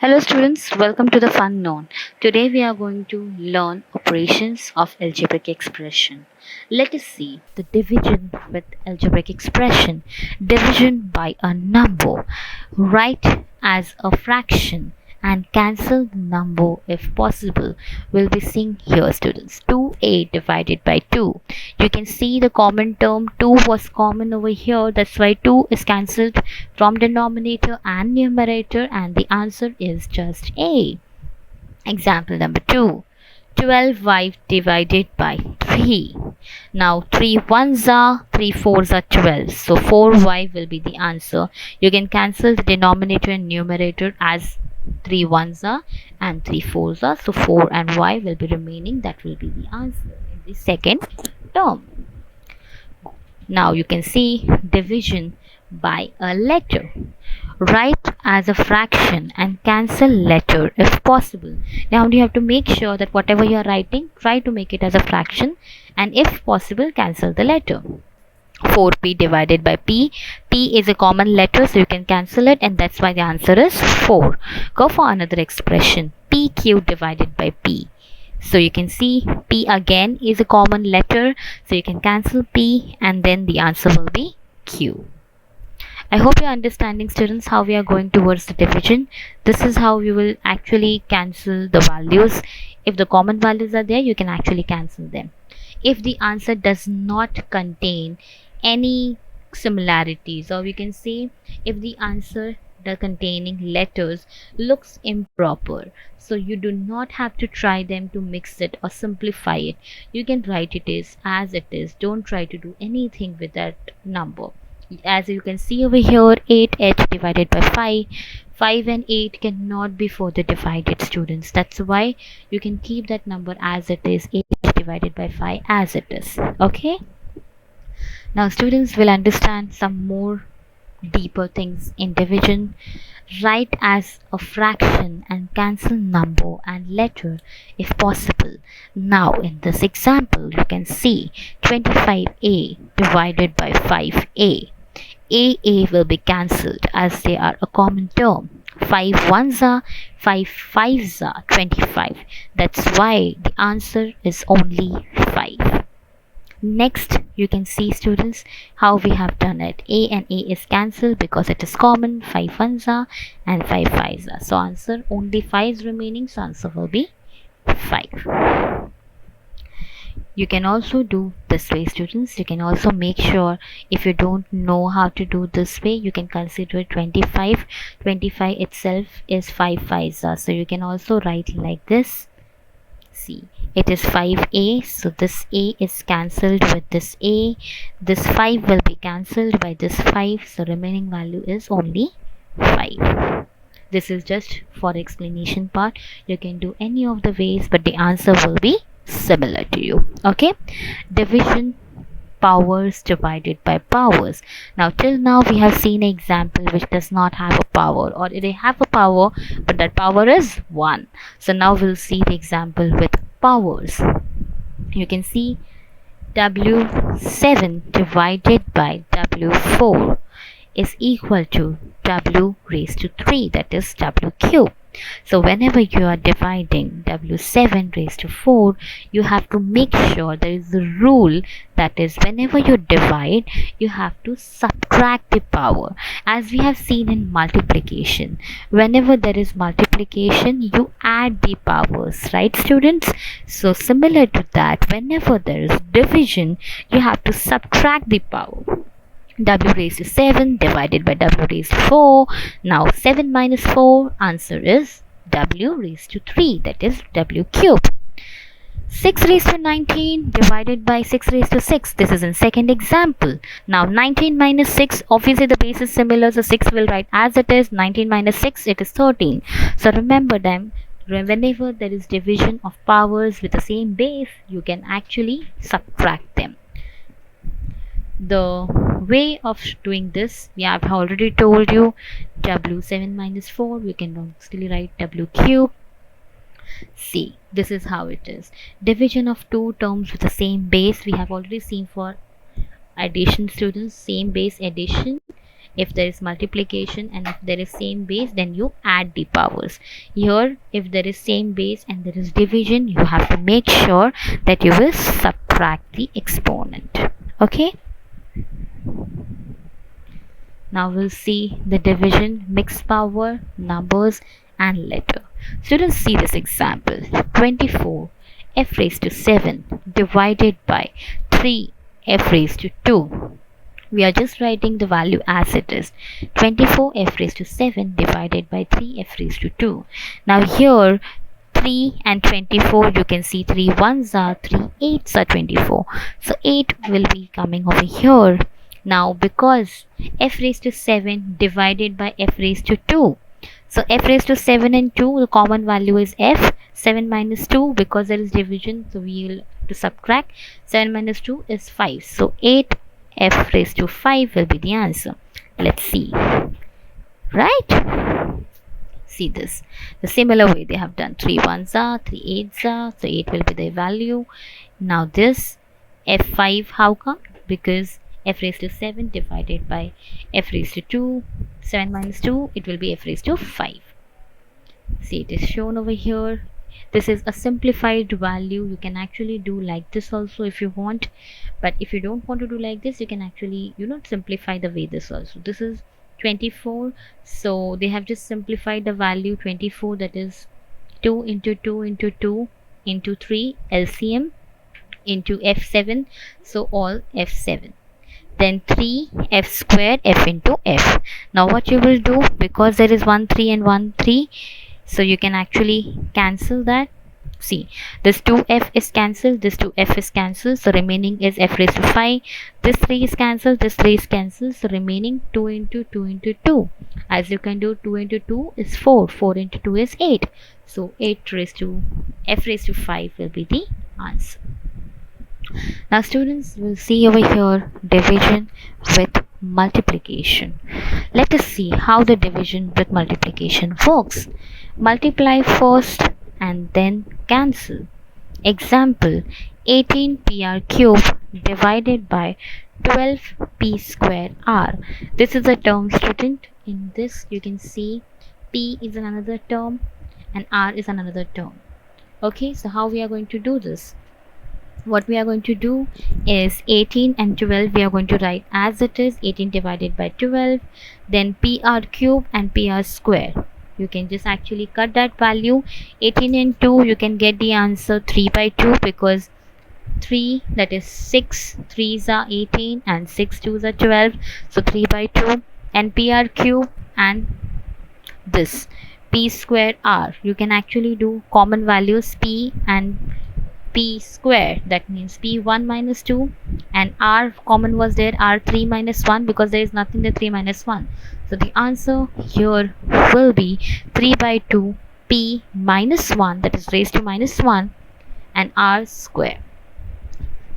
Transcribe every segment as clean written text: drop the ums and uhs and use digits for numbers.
Hello students, welcome to the Fun Known. Today we are going to learn operations of algebraic expression. Let us see the division with algebraic expression. Division by a number. Write as a fraction and cancel the number if possible. We'll be seeing here students 2a divided by 2. You can see the common term 2 was common over here, that's why 2 is cancelled from denominator and numerator, and the answer is just A. Example number 2. 12y divided by 3. Now 3 ones are, 3 fours are 12. So 4y will be the answer. You can cancel the denominator and numerator as 3 ones are and 3 fours are. So 4 and y will be remaining. That will be the answer in the second term. Now you can see division by a letter. Write as a fraction and cancel letter if possible. Now you have to make sure that whatever you are writing, try to make it as a fraction, and if possible cancel the letter. 4p divided by p. P is a common letter, so you can cancel it, and that's why the answer is 4. Go for another expression. pq divided by p. So you can see p again is a common letter, so you can cancel p, and then the answer will be q. I hope you're understanding, students, how we are going towards the division. This is how you will actually cancel the values. If the common values are there, you can actually cancel them. If the answer does not contain any similarities, or we can say if the answer containing letters looks improper, so you do not have to try them to mix it or simplify it. You can write it as it is. Don't try to do anything with that number. As you can see over here, 8h divided by 5. 5 and 8 cannot be further divided, students. That's why you can keep that number as it is, 8 divided by 5 as it is. Okay. Now students will understand some more deeper things in division. Write as a fraction and cancel number and letter if possible. Now in this example, you can see 25a divided by 5a. A will be cancelled as they are a common term. 5 ones are, 5 fives are 25. That's why the answer is only 5. Next, you can see, students, how we have done it. A and A is cancelled because it is common. 5 ones are and 5 fives are. So answer, only 5 is remaining. So answer will be 5. You can also do this way, students. You can also make sure, if you don't know how to do this way, you can consider 25. 25 itself is 5 fives are. So you can also write like this. See, it is 5a, so this a is cancelled with this a. This 5 will be cancelled by this 5, so remaining value is only 5. This is just for explanation part. You can do any of the ways, but the answer will be similar to you. Okay, division, powers divided by powers. Now till now we have seen an example which does not have a power, or they have a power but that power is 1. So now we'll see the example with powers. You can see w7 divided by w4 is equal to w raised to 3, that is w cube. So whenever you are dividing w7 raised to 4, you have to make sure there is a rule, that is, whenever you divide, you have to subtract the power. As we have seen in multiplication, whenever there is multiplication, you add the powers, right, students? So similar to that, whenever there is division, you have to subtract the power. W raised to 7 divided by W raised to 4. Now 7 minus 4, answer is W raised to 3, that is W cube. 6 raised to 19 divided by 6 raised to 6. This is in second example. Now 19 minus 6, obviously the base is similar, so 6 will write as it is. 19 minus 6, it is 13. So remember them. Whenever there is division of powers with the same base, you can actually subtract them. The way of doing this, we have already told you. W7 minus 4, we can still write W cube. See, this is how it is. Division of two terms with the same base, we have already seen for addition, students. Same base addition If there is multiplication and if there is same base, then you add the powers. Here, if there is same base and there is division, you have to make sure that you will subtract the exponent. Okay. Now we'll see the division, mixed power, numbers and letter. Students, see this example. 24 f raised to 7 divided by 3 f raised to 2. We are just writing the value as it is. 24 f raised to 7 divided by 3 f raised to 2. Now here 3 and 24, you can see 3 ones are 3 eights are 24. So 8 will be coming over here. Now because f raised to 7 divided by f raised to 2. So f raised to 7 and 2, the common value is f. 7 minus 2, because there is division, so we will to subtract. 7 minus 2 is 5. So 8 f raised to 5 will be the answer. Let's see. Right? See this. The similar way they have done. 3 ones are, 3 eights are, so 8 will be the value. Now this f5, how come? Because f raised to 7 divided by f raised to 2. 7 minus 2, it will be f raised to 5. See, it is shown over here. This is a simplified value. You can actually do like this also if you want, but if you don't want to do like this, you can actually simplify the way this also. This is 24, so they have just simplified the value 24, that is 2 into 2 into 2 into 3 LCM into f7, so all f7. Then 3 f squared f into f. Now what you will do, because there is 1 3 and 1 3, so you can actually cancel that. See, this 2f is cancelled, this 2f is cancelled, so remaining is f raised to 5. This 3 is cancelled, this 3 is cancelled, so remaining 2 into 2 into 2. As you can do, 2 into 2 is 4, 4 into 2 is 8. So 8 raised to f raised to 5 will be the answer. Now students, will see over here division with multiplication. Let us see how the division with multiplication works. Multiply first and then cancel. Example, 18pr cube divided by 12p square r. This is a term, student. In this you can see p is another term and r is another term. Okay, so how we are going to do this? What we are going to do is 18 and 12 we are going to write as it is, 18 divided by 12, then pr cube and pr square. You can just actually cut that value. 18 and 2, you can get the answer 3 by 2, because 3, that is 6 3s are 18 and 6 2s are 12, so 3 by 2. And pr cube and this p square r, you can actually do common values p and p square, that means p1 minus 2, and r common was there, r3 minus 1, because there is nothing there, 3 minus 1. So the answer here will be 3 by 2 p minus 1, that is raised to minus 1, and r square.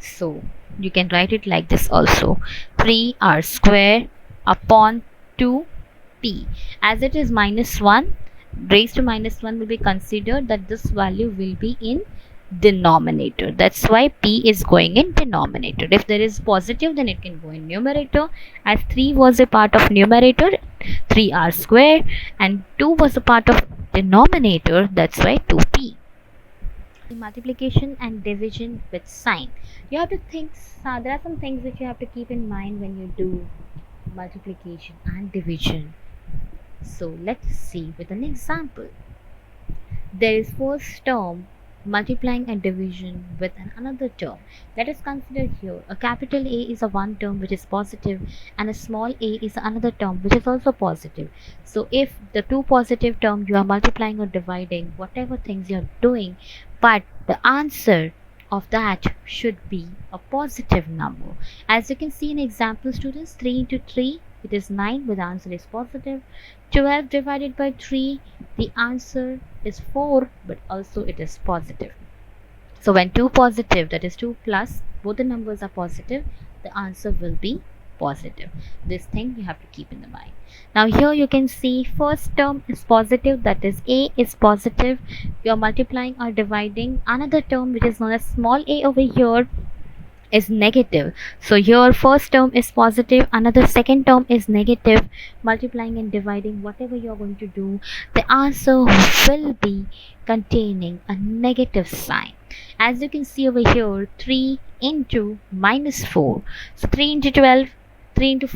So you can write it like this also, 3r square upon 2p. As it is minus 1, raised to minus 1 will be considered that this value will be in denominator. That's why p is going in denominator. If there is positive, then it can go in numerator. As 3 was a part of numerator, 3r square, and 2 was a part of denominator, that's why 2p. Multiplication and division with sign. You have to think, there are some things that you have to keep in mind when you do multiplication and division. So let's see with an example. There is first term multiplying and division with another term. Let us consider here a capital A is a one term which is positive, and a small a is another term which is also positive. So if the two positive terms you are multiplying or dividing, whatever things you are doing, but the answer of that should be a positive number. As you can see in example, students, 3 into 3, it is 9, but the answer is positive. 12 divided by 3, the answer is 4, but also it is positive. So when 2 positive, that is 2 plus, both the numbers are positive, the answer will be positive. This thing you have to keep in the mind. Now here you can see first term is positive, that is a is positive. You are multiplying or dividing another term which is known as small a over here. is negative. So your first term is positive, another second term is negative. Multiplying and dividing, whatever you're going to do, the answer will be containing a negative sign. As you can see over here, 3 into minus 4. So 3 into 12, 3 into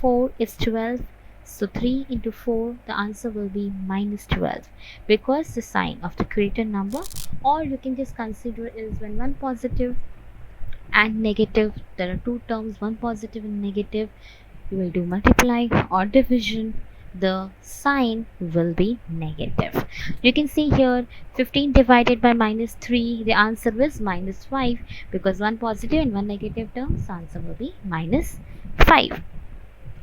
4 is 12. So 3 into 4, the answer will be minus 12 because the sign of the greater number, or you can just consider is when one positive and negative, there are two terms, one positive and negative, you will do multiply or division, the sign will be negative. You can see here 15 divided by minus 3, the answer is minus 5 because one positive and one negative term, so answer will be minus 5.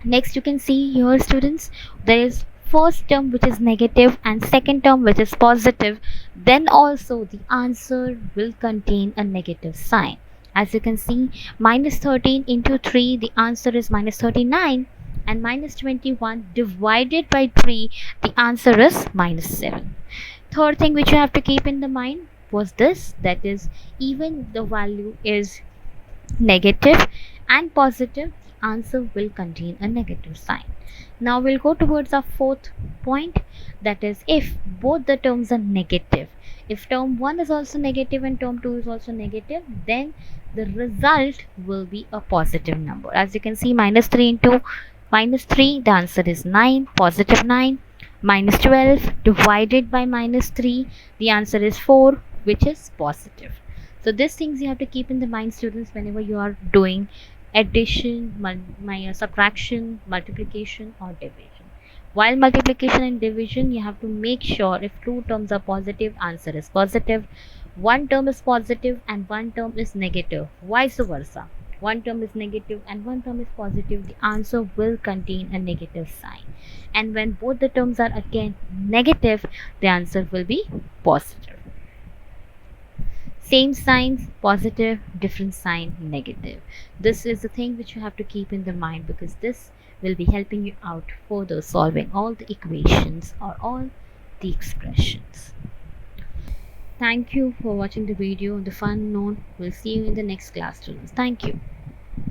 Next you can see here students, there is first term which is negative and second term which is positive, then also the answer will contain a negative sign. As you can see, minus 13 into 3, the answer is minus 39, and minus 21 divided by 3, the answer is minus 7. Third thing which you have to keep in the mind was this, that is, even the value is negative and positive, the answer will contain a negative sign. Now we'll go towards our fourth point, that is, if both the terms are negative, if term 1 is also negative and term 2 is also negative, then the result will be a positive number. As you can see, minus 3 into minus 3, the answer is 9, positive 9. Minus 12 divided by minus 3, the answer is 4, which is positive. So these things you have to keep in the mind, students, whenever you are doing addition, subtraction, multiplication or division. While multiplication and division, you have to make sure if two terms are positive, answer is positive. One term is positive and one term is negative, vice versa. One term is negative and one term is positive, the answer will contain a negative sign. And when both the terms are again negative, the answer will be positive. Same signs, positive, different sign, negative. This is the thing which you have to keep in the mind because this will be helping you out further solving all the equations or all the expressions. Thank you for watching the video on the fun known. We'll see you in the next class, students. Thank you.